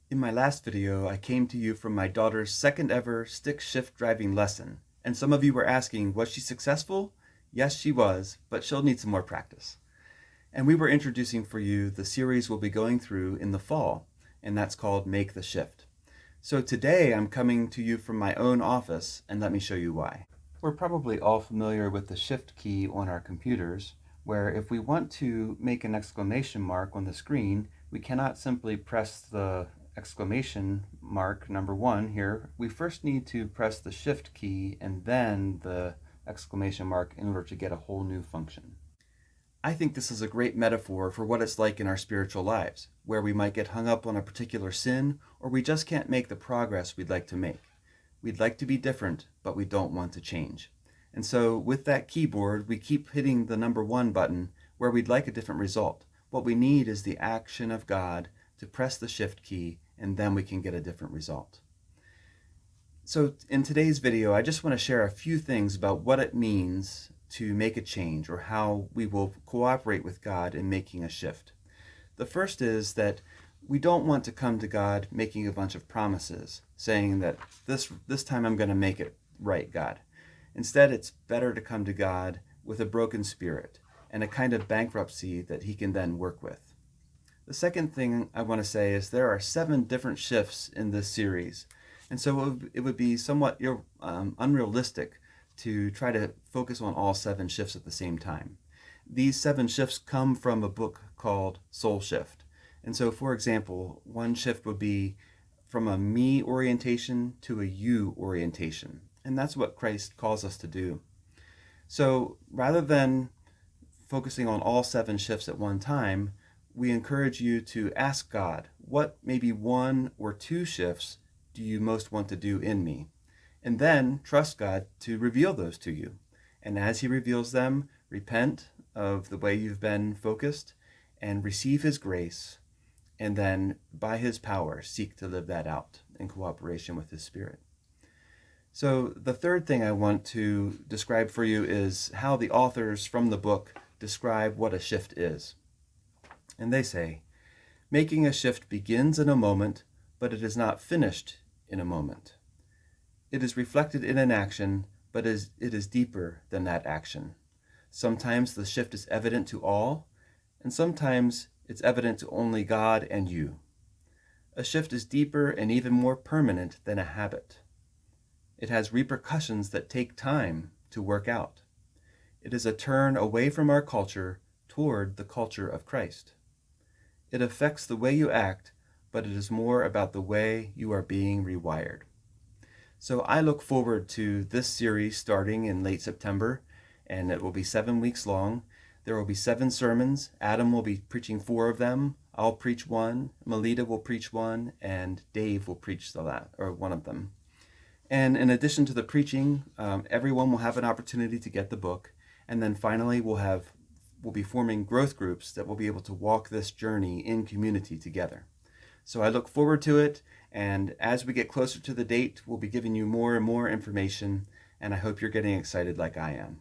In my last video, I came to you from my daughter's second ever stick shift driving lesson, and some of you were asking, was she successful? Yes, she was, but she'll need some more practice. And we were introducing for you the series we'll be going through in the fall, and that's called Make the Shift. So today I'm coming to you from my own office, and let me show you why. We're probably all familiar with the shift key on our computers, where if we want to make an exclamation mark on the screen, we cannot simply press the exclamation mark number 1 here. We first need to press the shift key and then the exclamation mark in order to get a whole new function. I think this is a great metaphor for what it's like in our spiritual lives, where we might get hung up on a particular sin, or we just can't make the progress we'd like to make. We'd like to be different, but we don't want to change. And so with that keyboard, we keep hitting the number 1 button where we'd like a different result. What we need is the action of God to press the shift key, and then we can get a different result. So in today's video, I just want to share a few things about what it means to make a change, or how we will cooperate with God in making a shift. The first is that we don't want to come to God making a bunch of promises, saying that this time I'm going to make it right, God. Instead, it's better to come to God with a broken spirit and a kind of bankruptcy that He can then work with. The second thing I want to say is there are 7 different shifts in this series, and so it would be somewhat unrealistic to try to focus on all 7 shifts at the same time. These 7 shifts come from a book called Soul Shift. And so, for example, one shift would be from a me orientation to a you orientation. And that's what Christ calls us to do. So rather than focusing on all 7 shifts at one time, we encourage you to ask God, what maybe 1 or 2 shifts do you most want to do in me? And then trust God to reveal those to you. And as He reveals them, repent of the way you've been focused and receive His grace. And then by His power, seek to live that out in cooperation with His Spirit. So the third thing I want to describe for you is how the authors from the book describe what a shift is. And they say, making a shift begins in a moment, but it is not finished in a moment. It is reflected in an action, but it is deeper than that action. Sometimes the shift is evident to all, and sometimes it's evident to only God and you. A shift is deeper and even more permanent than a habit. It has repercussions that take time to work out. It is a turn away from our culture toward the culture of Christ. It affects the way you act, but it is more about the way you are being rewired. So I look forward to this series starting in late September, and it will be 7 weeks long. There will be 7 sermons. Adam will be preaching 4 of them. I'll preach 1. Melita will preach 1, and Dave will preach one of them. And in addition to the preaching, everyone will have an opportunity to get the book. And then finally, we'll be forming growth groups that will be able to walk this journey in community together. So I look forward to it, and as we get closer to the date, we'll be giving you more and more information, and I hope you're getting excited like I am.